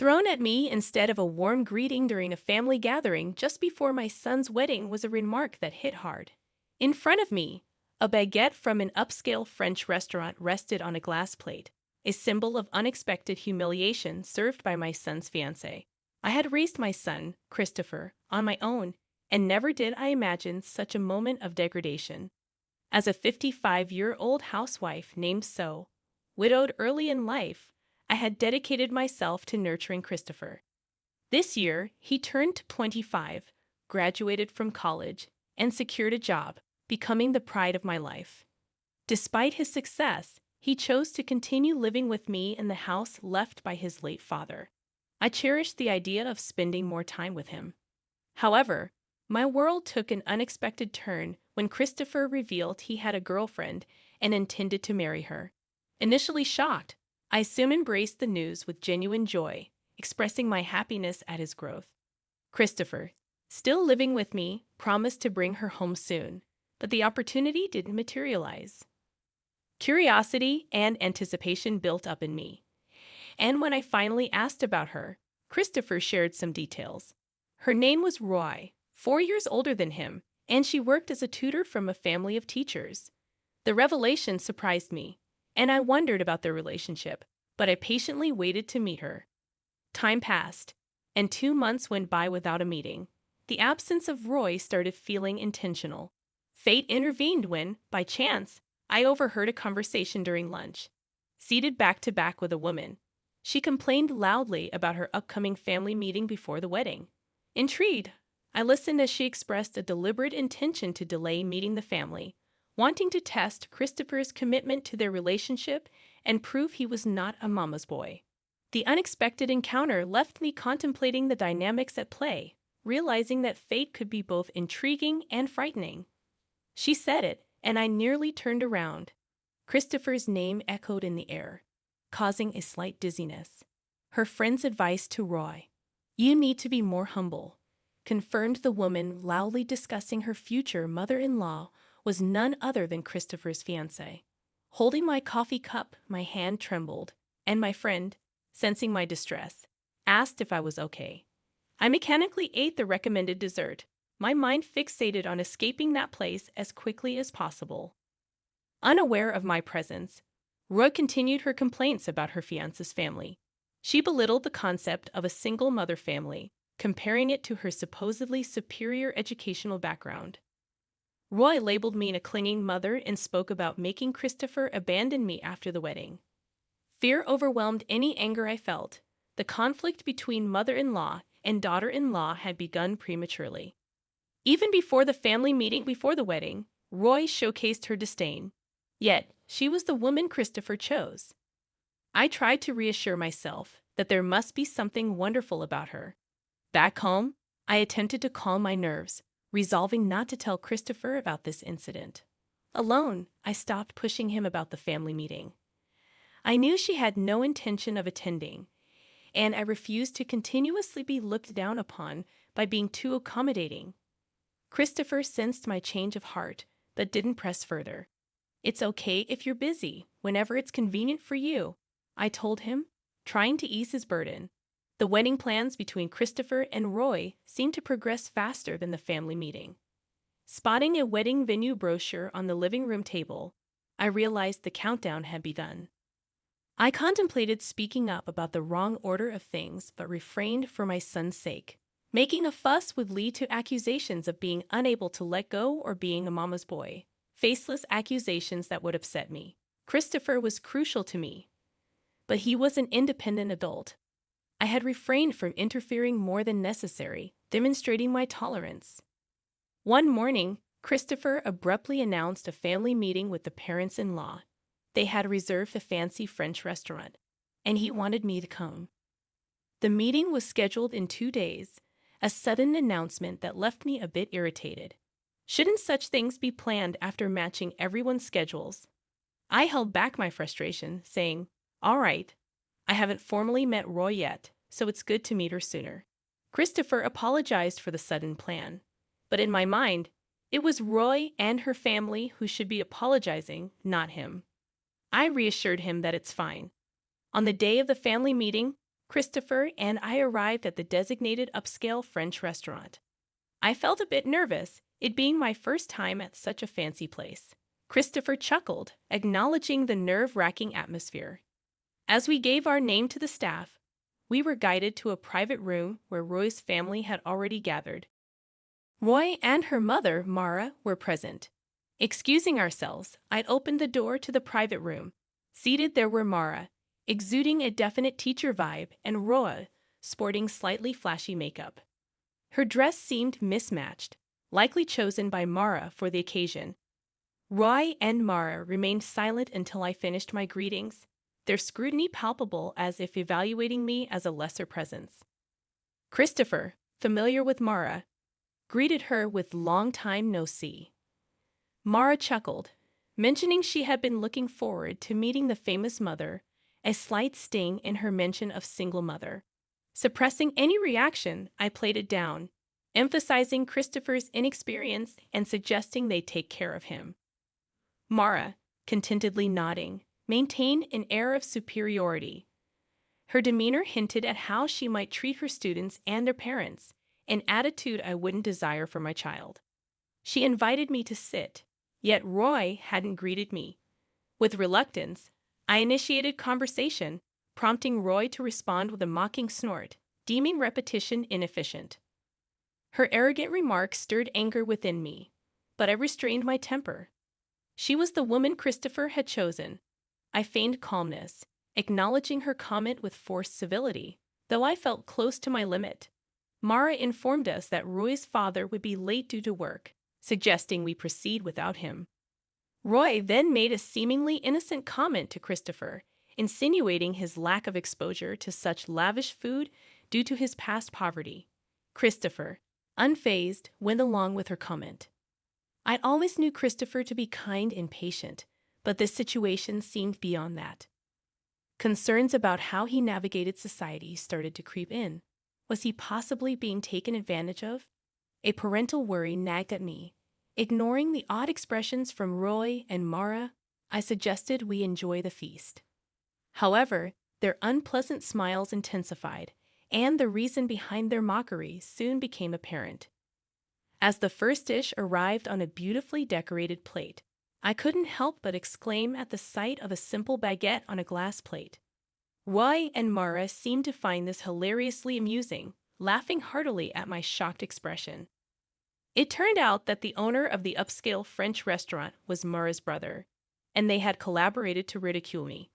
Thrown at me instead of a warm greeting during a family gathering just before my son's wedding was a remark that hit hard. In front of me, a baguette from an upscale French restaurant rested on a glass plate, a symbol of unexpected humiliation served by my son's fiancée. I had raised my son, Christopher, on my own, and never did I imagine such a moment of degradation. As a 55-year-old housewife named So, widowed early in life, I had dedicated myself to nurturing Christopher. This year, he turned 25, graduated from college, and secured a job, becoming the pride of my life. Despite his success, he chose to continue living with me in the house left by his late father. I cherished the idea of spending more time with him. However, my world took an unexpected turn when Christopher revealed he had a girlfriend and intended to marry her. Initially shocked, I soon embraced the news with genuine joy, expressing my happiness at his growth. Christopher, still living with me, promised to bring her home soon, but the opportunity didn't materialize. Curiosity and anticipation built up in me, and when I finally asked about her, Christopher shared some details. Her name was Roy, 4 years older than him, and she worked as a tutor from a family of teachers. The revelation surprised me, and I wondered about their relationship, but I patiently waited to meet her. Time passed, and 2 months went by without a meeting. The absence of Roy started feeling intentional. Fate intervened when, by chance, I overheard a conversation during lunch. Seated back to back with a woman, she complained loudly about her upcoming family meeting before the wedding. Intrigued, I listened as she expressed a deliberate intention to delay meeting the family, wanting to test Christopher's commitment to their relationship and prove he was not a mama's boy. The unexpected encounter left me contemplating the dynamics at play, realizing that fate could be both intriguing and frightening. She said it, and I nearly turned around. Christopher's name echoed in the air, causing a slight dizziness. Her friend's advice to Roy, "You need to be more humble," confirmed the woman loudly discussing her future mother-in-law was none other than Christopher's fiancée. Holding my coffee cup, my hand trembled, and my friend, sensing my distress, asked if I was okay. I mechanically ate the recommended dessert, my mind fixated on escaping that place as quickly as possible. Unaware of my presence, Roy continued her complaints about her fiance's family. She belittled the concept of a single mother family, comparing it to her supposedly superior educational background. Roy labeled me a clinging mother and spoke about making Christopher abandon me after the wedding. Fear overwhelmed any anger I felt. The conflict between mother-in-law and daughter-in-law had begun prematurely. Even before the family meeting before the wedding, Roy showcased her disdain. Yet, she was the woman Christopher chose. I tried to reassure myself that there must be something wonderful about her. Back home, I attempted to calm my nerves, resolving not to tell Christopher about this incident. Alone, I stopped pushing him about the family meeting. I knew she had no intention of attending, and I refused to continuously be looked down upon by being too accommodating. Christopher sensed my change of heart, but didn't press further. "It's okay if you're busy, whenever it's convenient for you," I told him, trying to ease his burden. The wedding plans between Christopher and Roy seemed to progress faster than the family meeting. Spotting a wedding venue brochure on the living room table, I realized the countdown had begun. I contemplated speaking up about the wrong order of things, but refrained for my son's sake. Making a fuss would lead to accusations of being unable to let go or being a mama's boy. Faceless accusations that would upset me. Christopher was crucial to me, but he was an independent adult. I had refrained from interfering more than necessary, demonstrating my tolerance. One morning, Christopher abruptly announced a family meeting with the parents-in-law. They had reserved a fancy French restaurant, and he wanted me to come. The meeting was scheduled in 2 days, a sudden announcement that left me a bit irritated. Shouldn't such things be planned after matching everyone's schedules? I held back my frustration, saying, "All right, I haven't formally met Roy yet, so it's good to meet her sooner." Christopher apologized for the sudden plan, but in my mind, it was Roy and her family who should be apologizing, not him. I reassured him that it's fine. On the day of the family meeting, Christopher and I arrived at the designated upscale French restaurant. I felt a bit nervous, it being my first time at such a fancy place. Christopher chuckled, acknowledging the nerve-wracking atmosphere. As we gave our name to the staff, we were guided to a private room where Roy's family had already gathered. Roy and her mother, Mara, were present. Excusing ourselves, I'd opened the door to the private room. Seated there were Mara, exuding a definite teacher vibe, and Roy, sporting slightly flashy makeup. Her dress seemed mismatched, likely chosen by Mara for the occasion. Roy and Mara remained silent until I finished my greetings, their scrutiny palpable as if evaluating me as a lesser presence. Christopher, familiar with Mara, greeted her with "long time no see." Mara chuckled, mentioning she had been looking forward to meeting the famous mother, a slight sting in her mention of single mother. Suppressing any reaction, I played it down, emphasizing Christopher's inexperience and suggesting they take care of him. Mara, contentedly nodding, maintained an air of superiority. Her demeanor hinted at how she might treat her students and their parents, an attitude I wouldn't desire for my child. She invited me to sit, yet Roy hadn't greeted me. With reluctance, I initiated conversation, prompting Roy to respond with a mocking snort, deeming repetition inefficient. Her arrogant remark stirred anger within me, but I restrained my temper. She was the woman Christopher had chosen. I feigned calmness, acknowledging her comment with forced civility, though I felt close to my limit. Mara informed us that Roy's father would be late due to work, suggesting we proceed without him. Roy then made a seemingly innocent comment to Christopher, insinuating his lack of exposure to such lavish food due to his past poverty. Christopher, unfazed, went along with her comment. I always knew Christopher to be kind and patient, but this situation seemed beyond that. Concerns about how he navigated society started to creep in. Was he possibly being taken advantage of? A parental worry nagged at me. Ignoring the odd expressions from Roy and Mara, I suggested we enjoy the feast. However, their unpleasant smiles intensified, and the reason behind their mockery soon became apparent. As the first dish arrived on a beautifully decorated plate, I couldn't help but exclaim at the sight of a simple baguette on a glass plate. Roy and Mara seemed to find this hilariously amusing, laughing heartily at my shocked expression. It turned out that the owner of the upscale French restaurant was Mara's brother, and they had collaborated to ridicule me.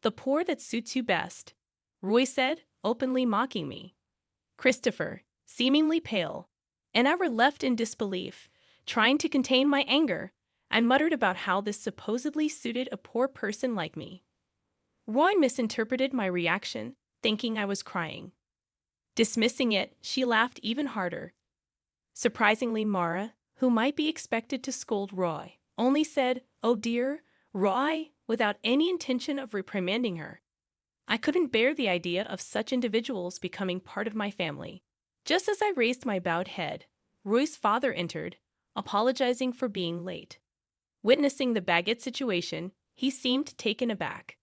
"The poor that suits you best," Roy said, openly mocking me. Christopher, seemingly pale, and I were left in disbelief. Trying to contain my anger, I muttered about how this supposedly suited a poor person like me. Roy misinterpreted my reaction, thinking I was crying. Dismissing it, she laughed even harder. Surprisingly, Mara, who might be expected to scold Roy, only said, "Oh dear, Roy," without any intention of reprimanding her. I couldn't bear the idea of such individuals becoming part of my family. Just as I raised my bowed head, Roy's father entered, apologizing for being late. Witnessing the baguette situation, he seemed taken aback.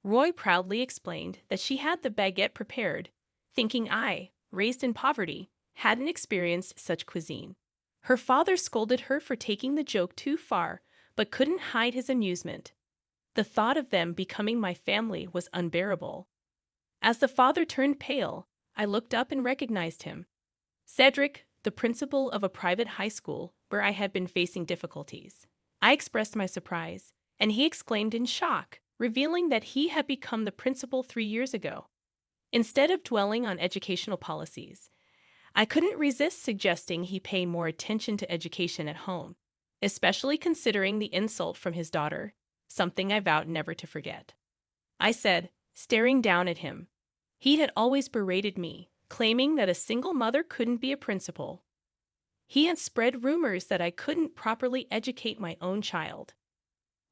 Roy proudly explained that she had the baguette prepared, thinking I, raised in poverty, hadn't experienced such cuisine. Her father scolded her for taking the joke too far, but couldn't hide his amusement. The thought of them becoming my family was unbearable. As the father turned pale, I looked up and recognized him. Cedric, the principal of a private high school where I had been facing difficulties. I expressed my surprise, and he exclaimed in shock, revealing that he had become the principal 3 years ago. Instead of dwelling on educational policies, I couldn't resist suggesting he pay more attention to education at home, especially considering the insult from his daughter, something I vowed never to forget. I said, staring down at him. He had always berated me, claiming that a single mother couldn't be a principal. He had spread rumors that I couldn't properly educate my own child.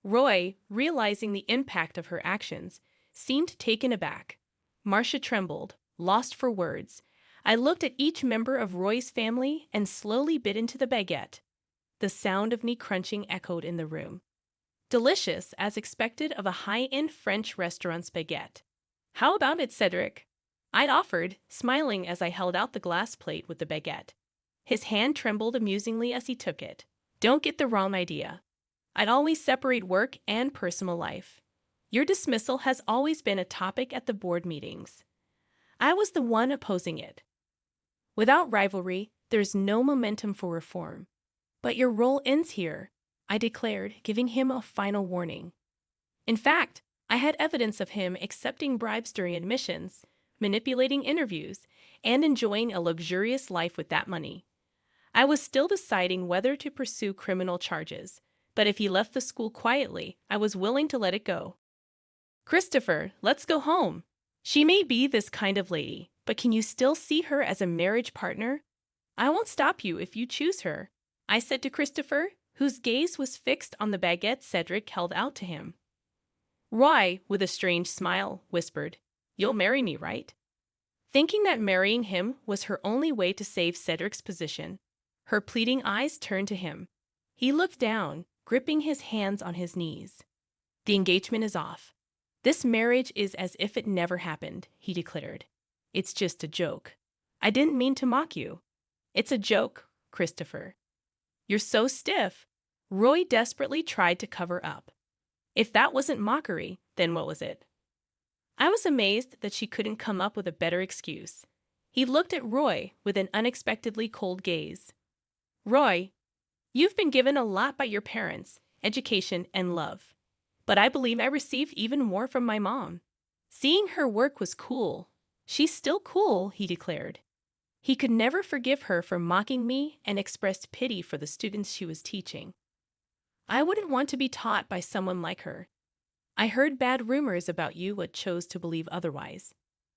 Roy, realizing the impact of her actions, seemed taken aback. Marcia trembled, lost for words. I looked at each member of Roy's family and slowly bit into the baguette. The sound of me crunching echoed in the room. Delicious, as expected of a high-end French restaurant's baguette. "How about it, Cedric?" I'd offered, smiling as I held out the glass plate with the baguette. His hand trembled amusingly as he took it. Don't get the wrong idea. I'd always separate work and personal life. Your dismissal has always been a topic at the board meetings. I was the one opposing it. Without rivalry, there's no momentum for reform. But your role ends here, I declared, giving him a final warning. In fact, I had evidence of him accepting bribes during admissions, manipulating interviews, and enjoying a luxurious life with that money. I was still deciding whether to pursue criminal charges, but if he left the school quietly, I was willing to let it go. Christopher, let's go home. She may be this kind of lady, but can you still see her as a marriage partner? I won't stop you if you choose her, I said to Christopher, whose gaze was fixed on the baguette Cedric held out to him. Roy, with a strange smile, whispered, You'll marry me, right? Thinking that marrying him was her only way to save Cedric's position, her pleading eyes turned to him. He looked down, gripping his hands on his knees. The engagement is off. This marriage is as if it never happened, he declared. It's just a joke. I didn't mean to mock you. It's a joke, Christopher. You're so stiff. Roy desperately tried to cover up. If that wasn't mockery, then what was it? I was amazed that she couldn't come up with a better excuse. He looked at Roy with an unexpectedly cold gaze. Roy, you've been given a lot by your parents, education and love. But I believe I received even more from my mom. Seeing her work was cool. She's still cool, he declared. He could never forgive her for mocking me and expressed pity for the students she was teaching. I wouldn't want to be taught by someone like her. I heard bad rumors about you but chose to believe otherwise.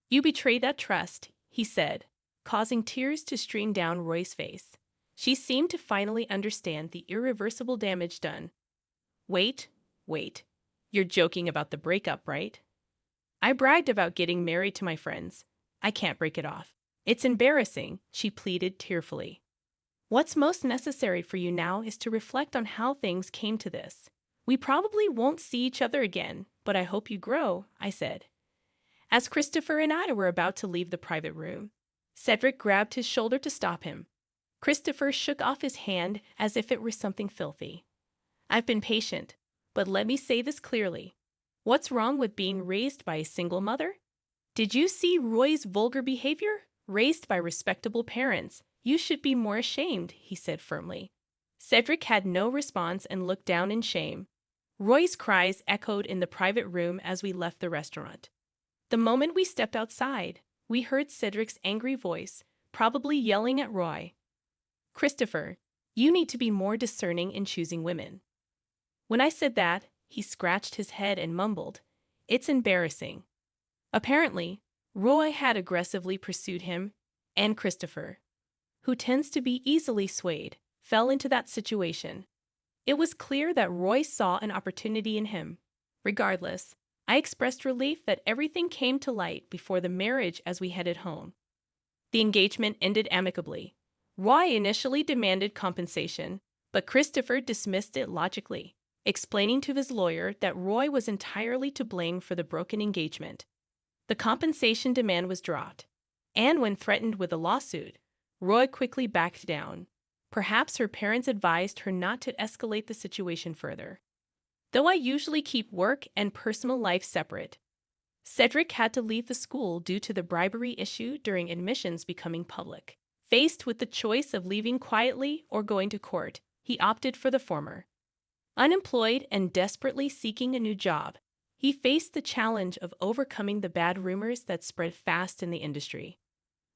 You betrayed that trust, he said, causing tears to stream down Roy's face. She seemed to finally understand the irreversible damage done. Wait. You're joking about the breakup, right? I bragged about getting married to my friends. I can't break it off. It's embarrassing, she pleaded tearfully. What's most necessary for you now is to reflect on how things came to this. We probably won't see each other again, but I hope you grow, I said. As Christopher and I were about to leave the private room, Cedric grabbed his shoulder to stop him. Christopher shook off his hand as if it were something filthy. I've been patient, but let me say this clearly. What's wrong with being raised by a single mother? Did you see Roy's vulgar behavior? Raised by respectable parents. You should be more ashamed, he said firmly. Cedric had no response and looked down in shame. Roy's cries echoed in the private room as we left the restaurant. The moment we stepped outside, we heard Cedric's angry voice, probably yelling at Roy. Christopher, you need to be more discerning in choosing women. When I said that, he scratched his head and mumbled, It's embarrassing. Apparently, Roy had aggressively pursued him, and Christopher, who tends to be easily swayed, fell into that situation. It was clear that Roy saw an opportunity in him. Regardless, I expressed relief that everything came to light before the marriage as we headed home. The engagement ended amicably. Roy initially demanded compensation, but Christopher dismissed it logically, explaining to his lawyer that Roy was entirely to blame for the broken engagement. The compensation demand was dropped, and when threatened with a lawsuit, Roy quickly backed down. Perhaps her parents advised her not to escalate the situation further. Though I usually keep work and personal life separate, Cedric had to leave the school due to the bribery issue during admissions becoming public. Faced with the choice of leaving quietly or going to court, he opted for the former. Unemployed and desperately seeking a new job, he faced the challenge of overcoming the bad rumors that spread fast in the industry.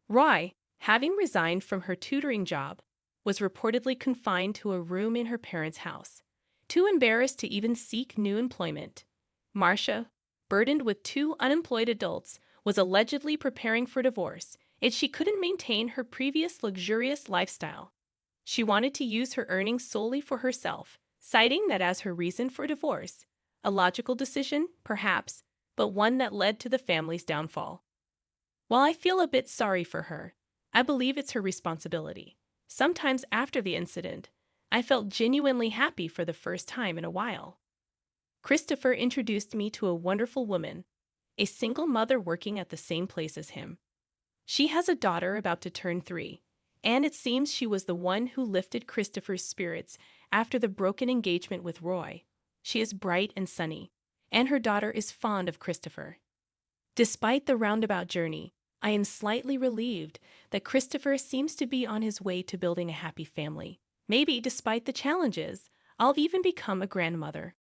Roy, having resigned from her tutoring job, was reportedly confined to a room in her parents' house, too embarrassed to even seek new employment. Marcia, burdened with 2 unemployed adults, was allegedly preparing for divorce, yet she couldn't maintain her previous luxurious lifestyle. She wanted to use her earnings solely for herself, citing that as her reason for divorce. A logical decision, perhaps, but one that led to the family's downfall. While I feel a bit sorry for her, I believe it's her responsibility. Sometimes after the incident, I felt genuinely happy for the first time in a while. Christopher introduced me to a wonderful woman, a single mother working at the same place as him. She has a daughter about to turn 3, and it seems she was the one who lifted Christopher's spirits after the broken engagement with Roy. She is bright and sunny, and her daughter is fond of Christopher. Despite the roundabout journey, I am slightly relieved that Christopher seems to be on his way to building a happy family. Maybe, despite the challenges, I'll even become a grandmother.